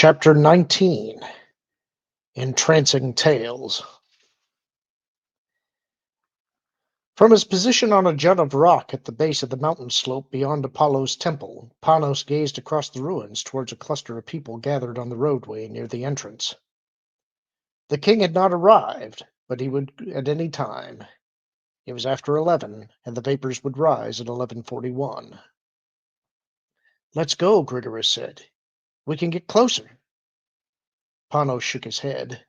Chapter 19. Entrancing Tales. From his position on a jut of rock at the base of the mountain slope beyond Apollo's temple, Panos gazed across the ruins towards a cluster of people gathered on the roadway near the entrance. The king had not arrived, but he would at any time. It was after 11, and the vapors would rise at 11:41. "Let's go," Grigoris said. "We can get closer." Panos shook his head.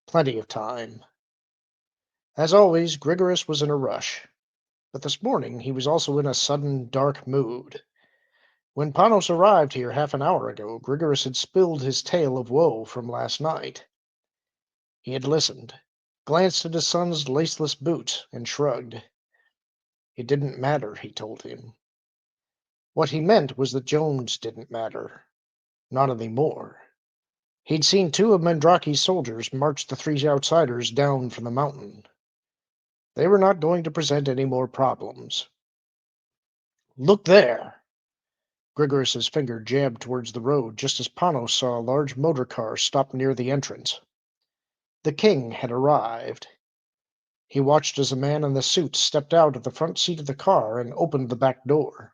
"Plenty of time." As always, Grigoris was in a rush, but this morning he was also in a sudden, dark mood. When Panos arrived here half an hour ago, Grigoris had spilled his tale of woe from last night. He had listened, glanced at his son's laceless boots, and shrugged. It didn't matter, he told him. What he meant was that Jones didn't matter. Not any more. He'd seen two of Mandrake's soldiers march the three outsiders down from the mountain. They were not going to present any more problems. "Look there!" Grigoris's finger jabbed towards the road just as Panos saw a large motor car stop near the entrance. The king had arrived. He watched as a man in the suit stepped out of the front seat of the car and opened the back door.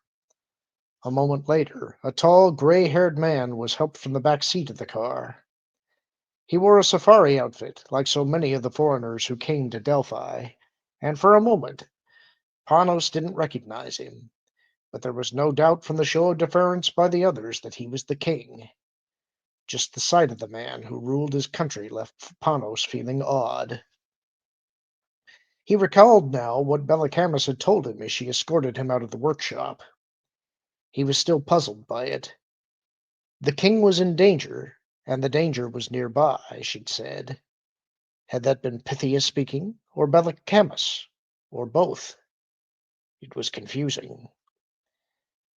A moment later, a tall, gray-haired man was helped from the back seat of the car. He wore a safari outfit, like so many of the foreigners who came to Delphi, and for a moment Panos didn't recognize him. But there was no doubt from the show of deference by the others that he was the king. Just the sight of the man who ruled his country left Panos feeling awed. He recalled now what Bellicamus had told him as she escorted him out of the workshop. He was still puzzled by it. The king was in danger, and the danger was nearby, she'd said. Had that been Pythia speaking, or Bellicamus, or both? It was confusing.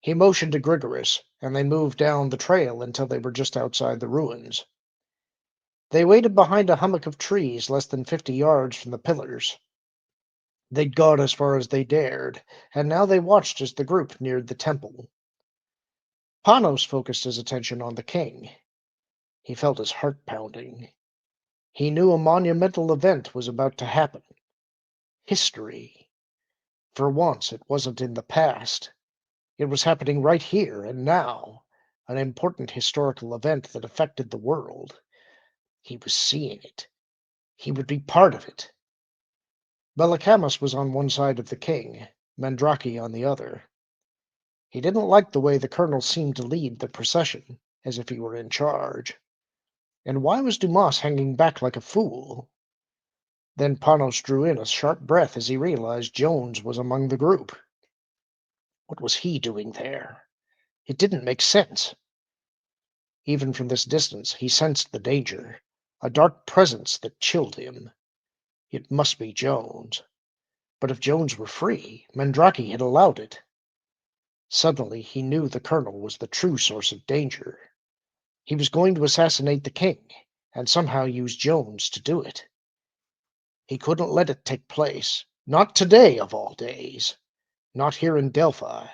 He motioned to Grigoris, and they moved down the trail until they were just outside the ruins. They waited behind a hummock of trees less than 50 yards from the pillars. They'd gone as far as they dared, and now they watched as the group neared the temple. Panos focused his attention on the king. He felt his heart pounding. He knew a monumental event was about to happen. History. For once, it wasn't in the past. It was happening right here and now, an important historical event that affected the world. He was seeing it. He would be part of it. Bellicamus was on one side of the king, Mandrake on the other. He didn't like the way the colonel seemed to lead the procession, as if he were in charge. And why was Dumas hanging back like a fool? Then Panos drew in a sharp breath as he realized Jones was among the group. What was he doing there? It didn't make sense. Even from this distance, he sensed the danger, a dark presence that chilled him. It must be Jones. But if Jones were free, Mandrake had allowed it. Suddenly, he knew the colonel was the true source of danger. He was going to assassinate the king, and somehow use Jones to do it. He couldn't let it take place. Not today, of all days. Not here in Delphi.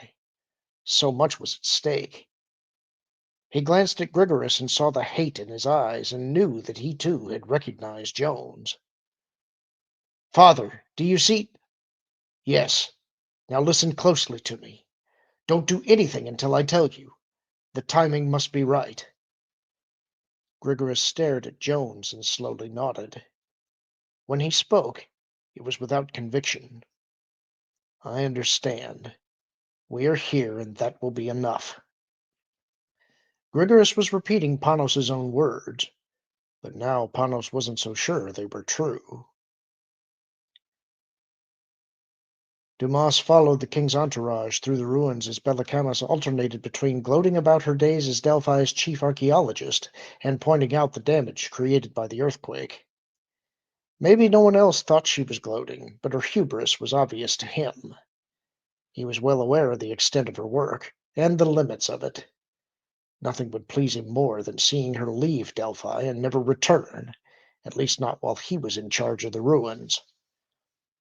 So much was at stake. He glanced at Grigoris and saw the hate in his eyes, and knew that he too had recognized Jones. "Father, do you see?" "Yes. Now listen closely to me. Don't do anything until I tell you. The timing must be right." Grigoris stared at Jones and slowly nodded. When he spoke, it was without conviction. "I understand. We are here, and that will be enough." Grigoris was repeating Panos's own words, but now Panos wasn't so sure they were true. Dumas followed the king's entourage through the ruins as Bellicamus alternated between gloating about her days as Delphi's chief archaeologist and pointing out the damage created by the earthquake. Maybe no one else thought she was gloating, but her hubris was obvious to him. He was well aware of the extent of her work, and the limits of it. Nothing would please him more than seeing her leave Delphi and never return, at least not while he was in charge of the ruins.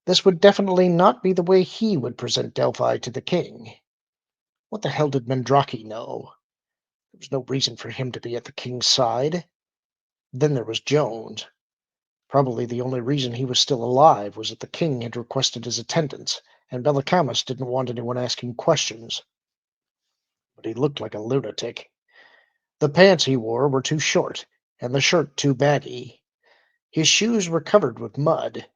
This would definitely not be the way he would present Delphi to the king. What the hell did Mandrake know? There was no reason for him to be at the king's side. Then there was Jones. Probably the only reason he was still alive was that the king had requested his attendance, and Bellicamus didn't want anyone asking questions. But he looked like a lunatic. The pants he wore were too short, and the shirt too baggy. His shoes were covered with mud.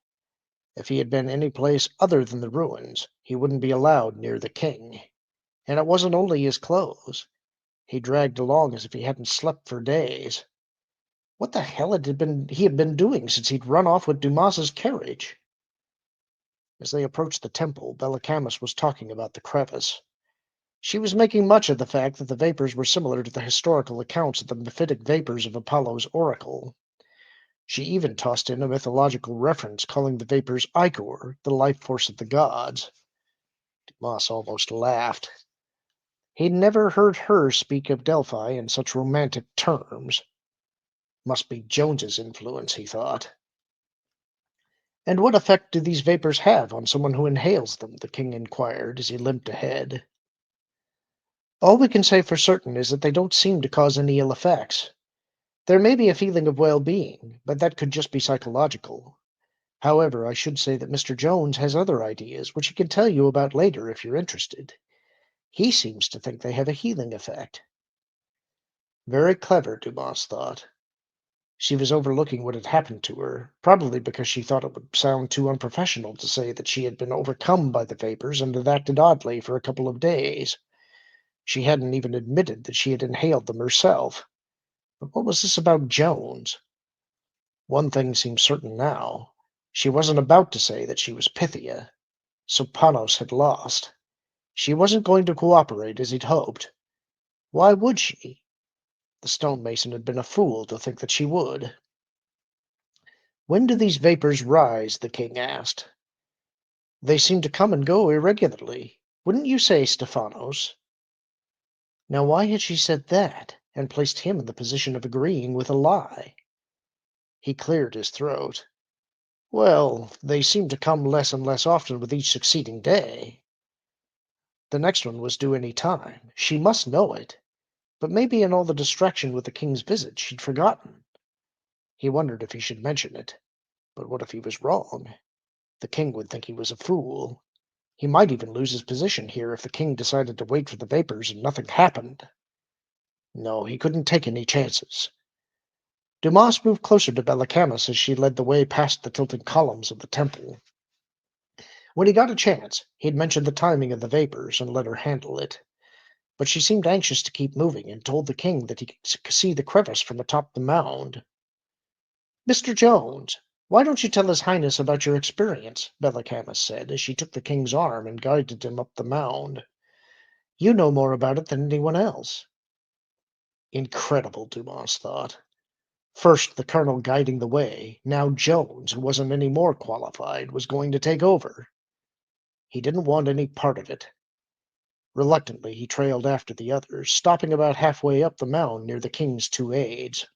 If he had been any place other than the ruins, he wouldn't be allowed near the king. And it wasn't only his clothes. He dragged along as if he hadn't slept for days. What the hell he had been doing since he'd run off with Dumas's carriage? As they approached the temple, Bellicamus was talking about the crevice. She was making much of the fact that the vapors were similar to the historical accounts of the mephitic vapors of Apollo's oracle. She even tossed in a mythological reference calling the vapors ichor, the life force of the gods. Dumas almost laughed. He'd never heard her speak of Delphi in such romantic terms. Must be Jones's influence, he thought. And what effect do these vapors have on someone who inhales them? The king inquired as he limped ahead. All we can say for certain is that they don't seem to cause any ill effects. There may be a feeling of well-being, but that could just be psychological. However, I should say that Mr. Jones has other ideas, which he can tell you about later if you're interested. He seems to think they have a healing effect. Very clever, Dumas thought. She was overlooking what had happened to her, probably because she thought it would sound too unprofessional to say that she had been overcome by the vapors and had acted oddly for a couple of days. She hadn't even admitted that she had inhaled them herself. But what was this about Jones? One thing seemed certain now. She wasn't about to say that she was Pythia. So Panos had lost. She wasn't going to cooperate as he'd hoped. Why would she? The stonemason had been a fool to think that she would. When do these vapors rise? The king asked. They seem to come and go irregularly. Wouldn't you say, Stephanos? Now why had she said that, and placed him in the position of agreeing with a lie? He cleared his throat. Well, they seem to come less and less often with each succeeding day. The next one was due any time. She must know it. But maybe in all the distraction with the king's visit, she'd forgotten. He wondered if he should mention it. But what if he was wrong? The king would think he was a fool. He might even lose his position here if the king decided to wait for the vapors and nothing happened. No, he couldn't take any chances. Dumas moved closer to Bellicamus as she led the way past the tilting columns of the temple. When he got a chance, he'd mentioned the timing of the vapors and let her handle it. But she seemed anxious to keep moving and told the king that he could see the crevice from atop the mound. Mr. Jones, why don't you tell His Highness about your experience? Bellicamus said as she took the king's arm and guided him up the mound. You know more about it than anyone else. Incredible, Dumas thought. First the colonel guiding the way, now Jones, who wasn't any more qualified, was going to take over. He didn't want any part of it. Reluctantly, he trailed after the others, stopping about halfway up the mound near the king's two aides.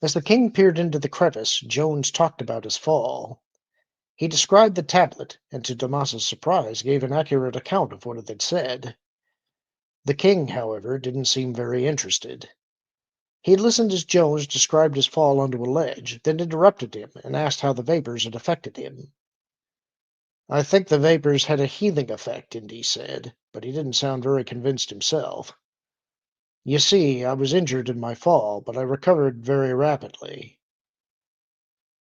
As the king peered into the crevice, Jones talked about his fall. He described the tablet, and to Damas's surprise gave an accurate account of what it had said. The king, however, didn't seem very interested. He had listened as Jones described his fall onto a ledge, then interrupted him and asked how the vapors had affected him. I think the vapors had a healing effect, Indy said, but he didn't sound very convinced himself. You see, I was injured in my fall, but I recovered very rapidly.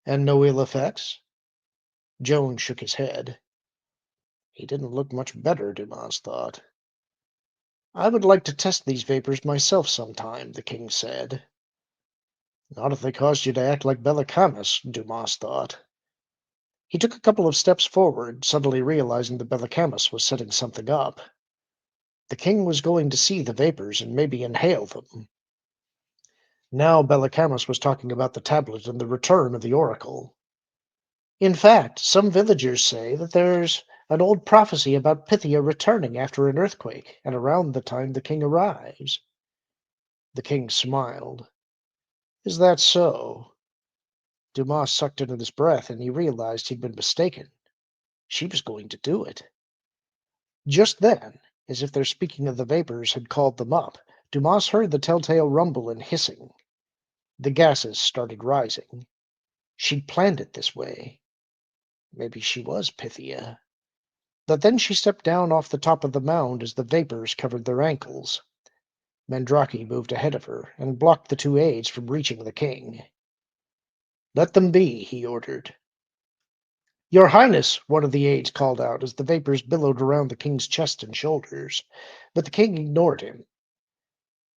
And no ill effects? Jones shook his head. He didn't look much better, Dumas thought. I would like to test these vapors myself sometime, the king said. Not if they caused you to act like Bellicamus, Dumas thought. He took a couple of steps forward, suddenly realizing that Bellicamus was setting something up. The king was going to see the vapors and maybe inhale them. Now Bellicamus was talking about the tablet and the return of the oracle. In fact, some villagers say that there's an old prophecy about Pythia returning after an earthquake and around the time the king arrives. The king smiled. Is that so? Dumas sucked in his breath and he realized he'd been mistaken. She was going to do it. Just then, as if their speaking of the vapors had called them up, Dumas heard the telltale rumble and hissing. The gases started rising. She'd planned it this way. Maybe she was Pythia. But then she stepped down off the top of the mound as the vapors covered their ankles. Mandrake moved ahead of her and blocked the two aides from reaching the king. "Let them be," he ordered. "Your Highness," one of the aides called out as the vapors billowed around the king's chest and shoulders, but the king ignored him.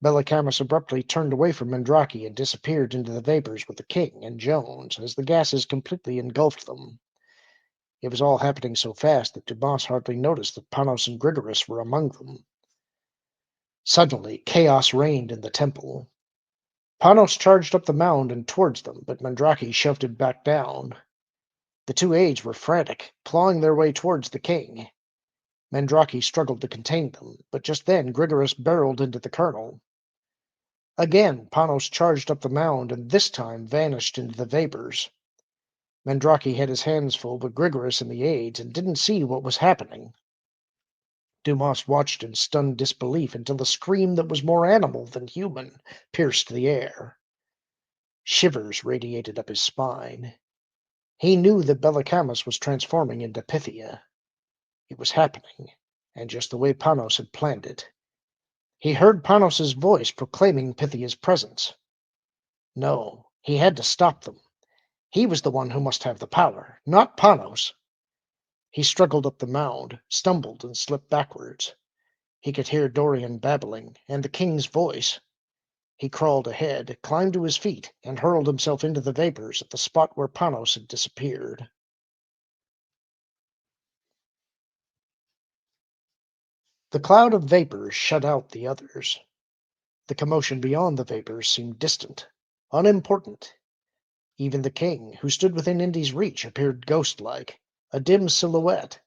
Bellacamus abruptly turned away from Mandrake and disappeared into the vapors with the king and Jones as the gases completely engulfed them. It was all happening so fast that Dumas hardly noticed that Panos and Grigoris were among them. Suddenly, chaos reigned in the temple. Panos charged up the mound and towards them, but Mandrake shoved him back down. The two aides were frantic, clawing their way towards the king. Mandrake struggled to contain them, but just then Grigoris barreled into the colonel. Again, Panos charged up the mound and this time vanished into the vapors. Mandrake had his hands full with Grigoris and the aides and didn't see what was happening. Dumas watched in stunned disbelief until a scream that was more animal than human pierced the air. Shivers radiated up his spine. He knew that Bellacamus was transforming into Pythia. It was happening, and just the way Panos had planned it. He heard Panos's voice proclaiming Pythia's presence. No, he had to stop them. He was the one who must have the power, not Panos. He struggled up the mound, stumbled, and slipped backwards. He could hear Dorian babbling, and the king's voice. He crawled ahead, climbed to his feet, and hurled himself into the vapors at the spot where Panos had disappeared. The cloud of vapors shut out the others. The commotion beyond the vapors seemed distant, unimportant. Even the king, who stood within Indy's reach, appeared ghost-like, a dim silhouette,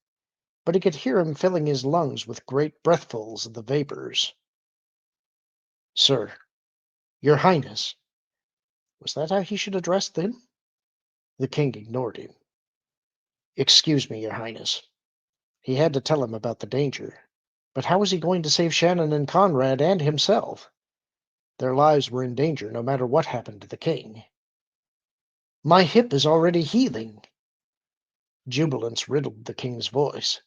but he could hear him filling his lungs with great breathfuls of the vapors. "Sir, your Highness." Was that how he should address them? The king ignored him. "Excuse me, your Highness." He had to tell him about the danger. But how was he going to save Shannon and Conrad and himself? Their lives were in danger no matter what happened to the king. "My hip is already healing." Jubilance riddled the king's voice.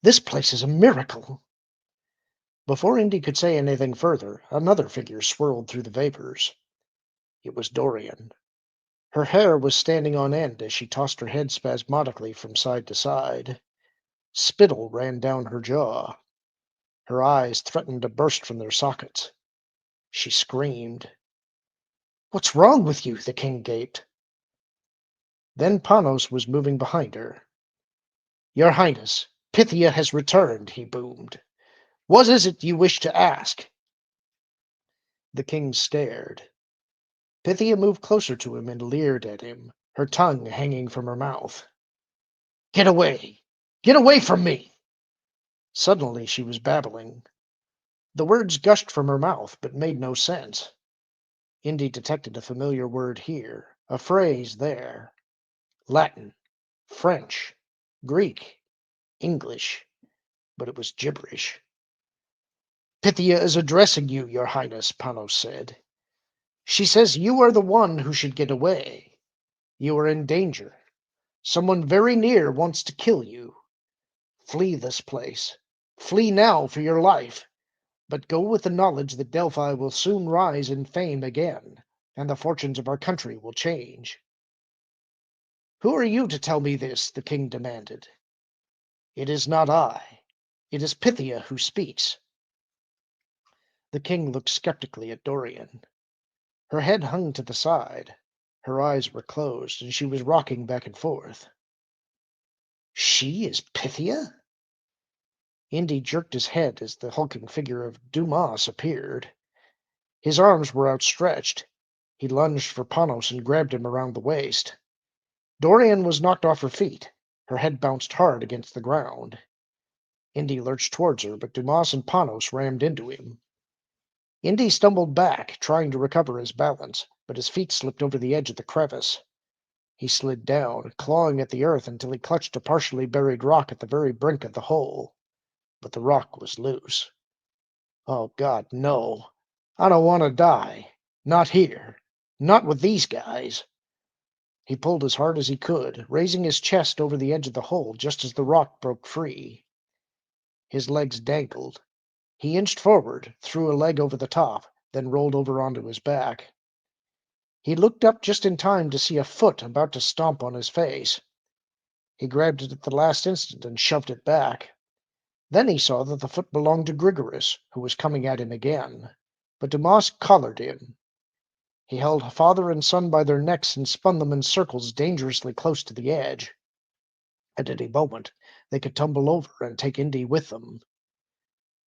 "This place is a miracle." Before Indy could say anything further, another figure swirled through the vapors. It was Dorian. Her hair was standing on end as she tossed her head spasmodically from side to side. Spittle ran down her jaw. Her eyes threatened to burst from their sockets. She screamed. "What's wrong with you?" the king gaped. Then Panos was moving behind her. "Your Highness, Pythia has returned," he boomed. "What is it you wish to ask?" The king stared. Pythia moved closer to him and leered at him, her tongue hanging from her mouth. "Get away! Get away from me!" Suddenly she was babbling. The words gushed from her mouth, but made no sense. Indy detected a familiar word here, a phrase there. Latin, French, Greek, English, but it was gibberish. "Pythia is addressing you, your Highness," Panos said. "She says you are the one who should get away. You are in danger. Someone very near wants to kill you. Flee this place. Flee now for your life. But go with the knowledge that Delphi will soon rise in fame again, and the fortunes of our country will change." "Who are you to tell me this?" the king demanded. "It is not I. It is Pythia who speaks." The king looked skeptically at Dorian. Her head hung to the side. Her eyes were closed, and she was rocking back and forth. "She is Pythia?" Indy jerked his head as the hulking figure of Dumas appeared. His arms were outstretched. He lunged for Panos and grabbed him around the waist. Dorian was knocked off her feet. Her head bounced hard against the ground. Indy lurched towards her, but Dumas and Panos rammed into him. Indy stumbled back, trying to recover his balance, but his feet slipped over the edge of the crevice. He slid down, clawing at the earth until he clutched a partially buried rock at the very brink of the hole. But the rock was loose. Oh, God, no. I don't want to die. Not here. Not with these guys. He pulled as hard as he could, raising his chest over the edge of the hole just as the rock broke free. His legs dangled. He inched forward, threw a leg over the top, then rolled over onto his back. He looked up just in time to see a foot about to stomp on his face. He grabbed it at the last instant and shoved it back. Then he saw that the foot belonged to Grigoris, who was coming at him again. But Dumas collared him. He held father and son by their necks and spun them in circles dangerously close to the edge. At any moment, they could tumble over and take Indy with them.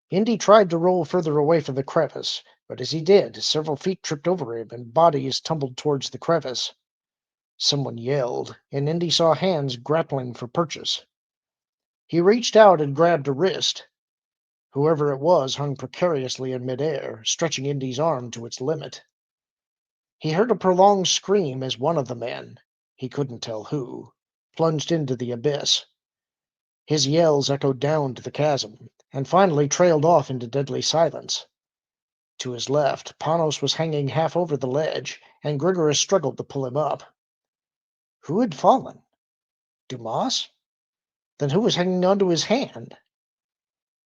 Indy tried to roll further away from the crevice, but as he did, several feet tripped over him and bodies tumbled towards the crevice. Someone yelled, and Indy saw hands grappling for purchase. He reached out and grabbed a wrist. Whoever it was hung precariously in midair, stretching Indy's arm to its limit. He heard a prolonged scream as one of the men, he couldn't tell who, plunged into the abyss. His yells echoed down to the chasm, and finally trailed off into deadly silence. To his left, Panos was hanging half over the ledge, and Grigoris struggled to pull him up. Who had fallen? Dumas? Then who was hanging onto his hand?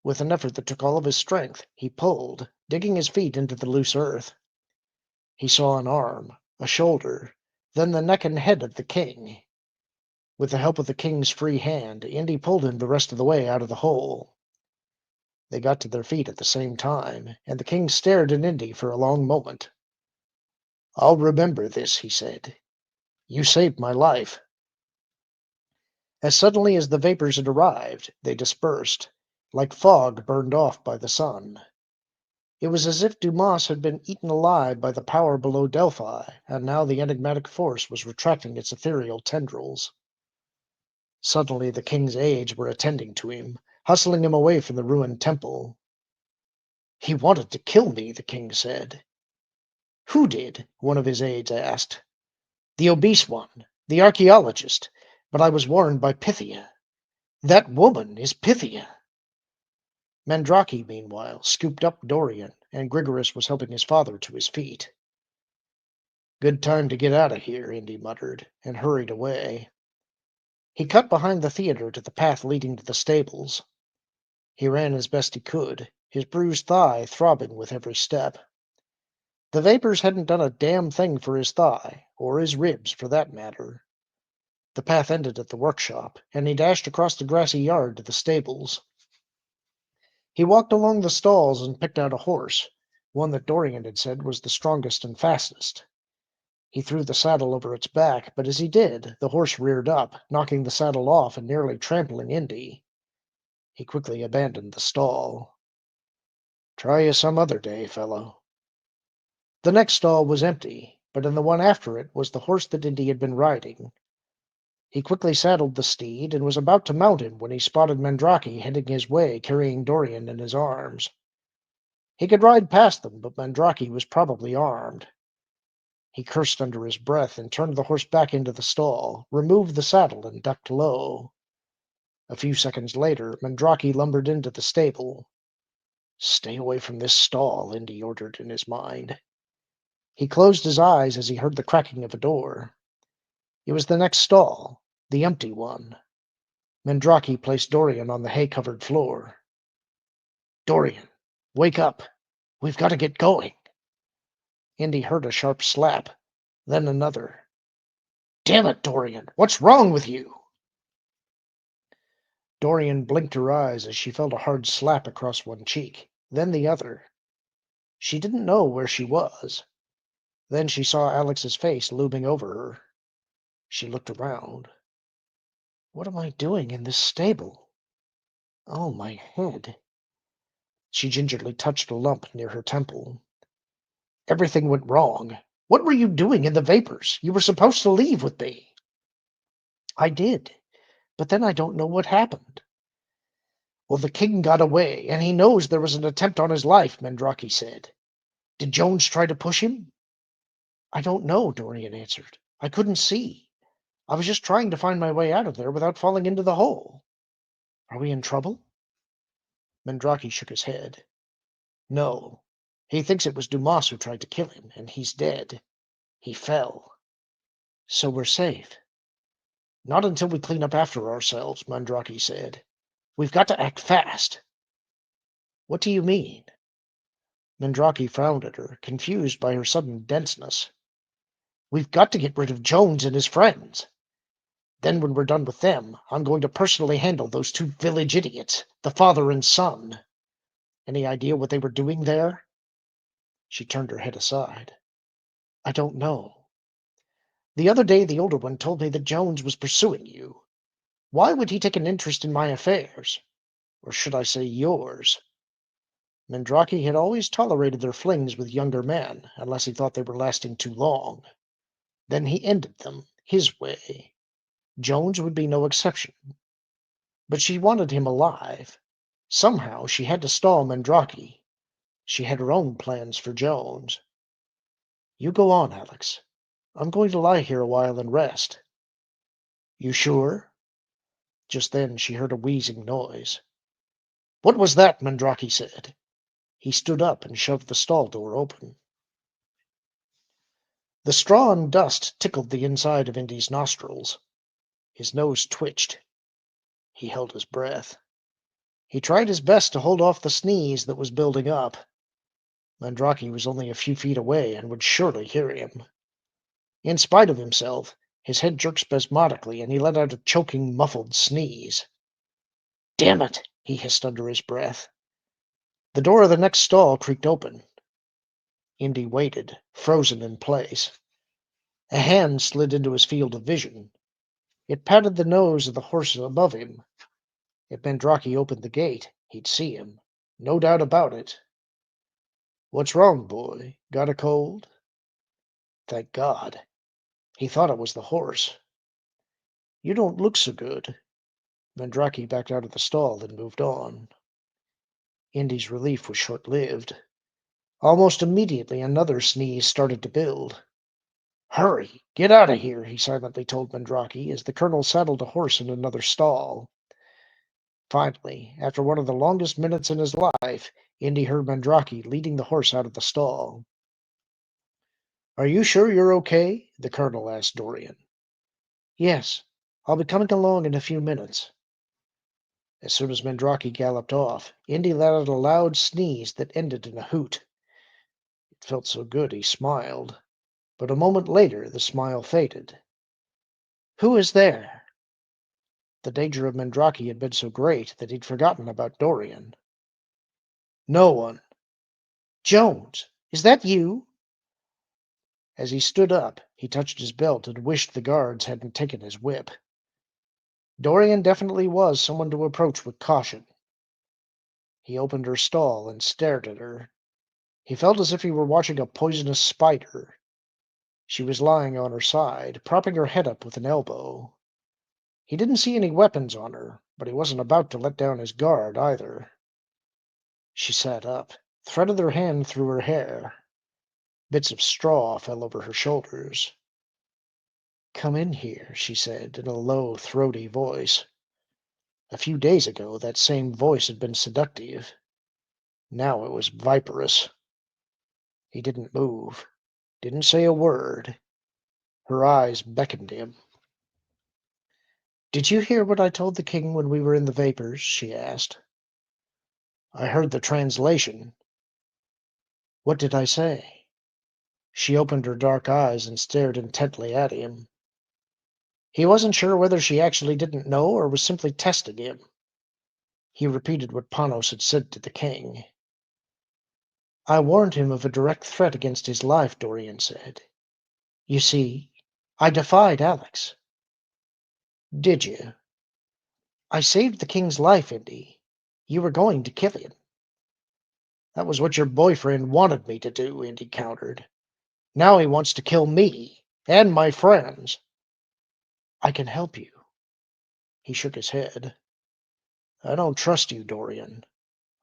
With an effort that took all of his strength, he pulled, digging his feet into the loose earth. He saw an arm, a shoulder, then the neck and head of the king. With the help of the king's free hand, Indy pulled him the rest of the way out of the hole. They got to their feet at the same time, and the king stared at Indy for a long moment. "I'll remember this," he said. "You saved my life." As suddenly as the vapors had arrived, they dispersed, like fog burned off by the sun. It was as if Dumas had been eaten alive by the power below Delphi, and now the enigmatic force was retracting its ethereal tendrils. Suddenly the king's aides were attending to him, hustling him away from the ruined temple. "He wanted to kill me," the king said. "Who did?" one of his aides asked. "The obese one, the archaeologist, but I was warned by Pythia. That woman is Pythia." Mandrake, meanwhile, scooped up Dorian, and Grigoris was helping his father to his feet. "Good time to get out of here," Indy muttered, and hurried away. He cut behind the theater to the path leading to the stables. He ran as best he could, his bruised thigh throbbing with every step. The vapors hadn't done a damn thing for his thigh, or his ribs for that matter. The path ended at the workshop, and he dashed across the grassy yard to the stables. He walked along the stalls and picked out a horse, one that Dorian had said was the strongest and fastest. He threw the saddle over its back, but as he did, the horse reared up, knocking the saddle off and nearly trampling Indy. He quickly abandoned the stall. "Try you some other day, fellow." The next stall was empty, but in the one after it was the horse that Indy had been riding. He quickly saddled the steed and was about to mount him when he spotted Mandrake heading his way, carrying Dorian in his arms. He could ride past them, but Mandrake was probably armed. He cursed under his breath and turned the horse back into the stall, removed the saddle, and ducked low. A few seconds later, Mandrake lumbered into the stable. "Stay away from this stall," Indy ordered in his mind. He closed his eyes as he heard the cracking of a door. It was the next stall, the empty one. Mandrake placed Dorian on the hay-covered floor. "Dorian, wake up. We've got to get going." Indy heard a sharp slap, then another. "Damn it, Dorian, what's wrong with you?" Dorian blinked her eyes as she felt a hard slap across one cheek, then the other. She didn't know where she was. Then she saw Alex's face looming over her. She looked around. "What am I doing in this stable? Oh, my head." She gingerly touched a lump near her temple. "Everything went wrong. What were you doing in the vapors? You were supposed to leave with me." "I did, but then I don't know what happened." "Well, the king got away, and he knows there was an attempt on his life," Mandrake said. "Did Jones try to push him?" "I don't know," Dorian answered. "I couldn't see. I was just trying to find my way out of there without falling into the hole. Are we in trouble?" Mandrake shook his head. No. He thinks it was Dumas who tried to kill him, and he's dead. He fell. So we're safe. Not until we clean up after ourselves, Mandraki said. We've got to act fast. What do you mean? Mandraki frowned at her, confused by her sudden denseness. We've got to get rid of Jones and his friends. Then when we're done with them, I'm going to personally handle those two village idiots, the father and son. Any idea what they were doing there? She turned her head aside. I don't know. The other day the older one told me that Jones was pursuing you. Why would he take an interest in my affairs? Or should I say yours? Mandraki had always tolerated their flings with younger men, unless he thought they were lasting too long. Then he ended them, his way. Jones would be no exception. But she wanted him alive. Somehow she had to stall Mandraki. She had her own plans for Jones. You go on, Alex. I'm going to lie here a while and rest. You sure? Just then she heard a wheezing noise. What was that? Mandraki said. He stood up and shoved the stall door open. The straw and dust tickled the inside of Indy's nostrils. His nose twitched. He held his breath. He tried his best to hold off the sneeze that was building up. Mandraki was only a few feet away and would surely hear him. In spite of himself, his head jerked spasmodically, and he let out a choking, muffled sneeze. Damn it! He hissed under his breath. The door of the next stall creaked open. Indy waited, frozen in place. A hand slid into his field of vision. It patted the nose of the horse above him. If Mandraki opened the gate, he'd see him. No doubt about it. What's wrong, boy? Got a cold? Thank God. He thought it was the horse. You don't look so good. Mandraki backed out of the stall and moved on. Indy's relief was short-lived. Almost immediately, another sneeze started to build. Hurry! Get out of here, he silently told Mandraki as the colonel saddled a horse in another stall. Finally, after one of the longest minutes in his life, Indy heard Mandraki leading the horse out of the stall. Are you sure you're okay? The colonel asked Dorian. Yes, I'll be coming along in a few minutes. As soon as Mandraki galloped off, Indy let out a loud sneeze that ended in a hoot. It felt so good he smiled, but a moment later the smile faded. Who is there? The danger of Mandraki had been so great that he'd forgotten about Dorian. No one. Jones, is that you? As he stood up, he touched his belt and wished the guards hadn't taken his whip. Dorian definitely was someone to approach with caution. He opened her stall and stared at her. He felt as if he were watching a poisonous spider. She was lying on her side, propping her head up with an elbow. He didn't see any weapons on her, but he wasn't about to let down his guard either. She sat up, threaded her hand through her hair. Bits of straw fell over her shoulders. Come in here, she said in a low, throaty voice. A few days ago, that same voice had been seductive. Now it was viperous. He didn't move, didn't say a word. Her eyes beckoned him. Did you hear what I told the king when we were in the vapors? She asked. I heard the translation. What did I say? She opened her dark eyes and stared intently at him. He wasn't sure whether she actually didn't know or was simply testing him. He repeated what Panos had said to the king. I warned him of a direct threat against his life, Dorian said. You see, I defied Alex. Did you? I saved the king's life, Indy. You were going to kill him. That was what your boyfriend wanted me to do, Indy countered. Now he wants to kill me and my friends. I can help you. He shook his head. I don't trust you, Dorian.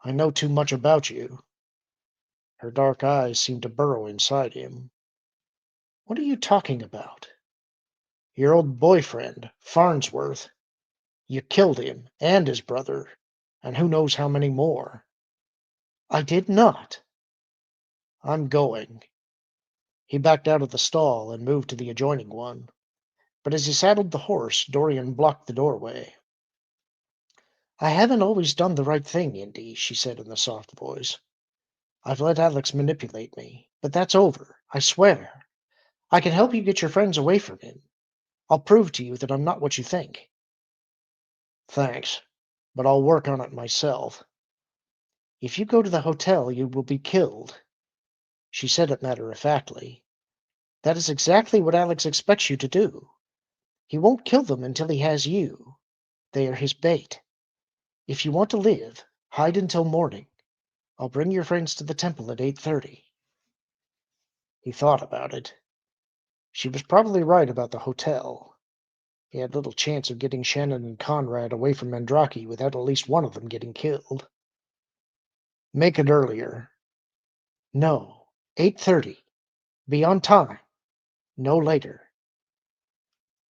I know too much about you. Her dark eyes seemed to burrow inside him. What are you talking about? Your old boyfriend, Farnsworth. You killed him and his brother, and who knows how many more. I did not. I'm going. He backed out of the stall and moved to the adjoining one. But as he saddled the horse, Dorian blocked the doorway. I haven't always done the right thing, Indy, she said in a soft voice. I've let Alex manipulate me, but that's over, I swear. I can help you get your friends away from him. I'll prove to you that I'm not what you think. Thanks, but I'll work on it myself. If you go to the hotel, you will be killed. She said it matter-of-factly. That is exactly what Alex expects you to do. He won't kill them until he has you. They are his bait. If you want to live, hide until morning. I'll bring your friends to the temple at 8:30. He thought about it. She was probably right about the hotel. He had little chance of getting Shannon and Conrad away from Mandrake without at least one of them getting killed. Make it earlier. No, 8:30. Be on time. No later.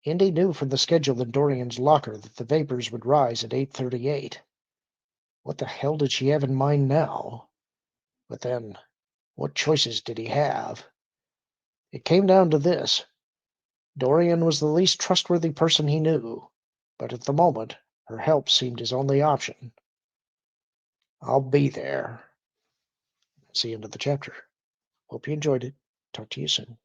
Indy knew from the schedule in Dorian's locker that the vapors would rise at 8:38. What the hell did she have in mind now? But then, what choices did he have? It came down to this. Dorian was the least trustworthy person he knew, but at the moment, her help seemed his only option. I'll be there. That's the end of the chapter. Hope you enjoyed it. Talk to you soon.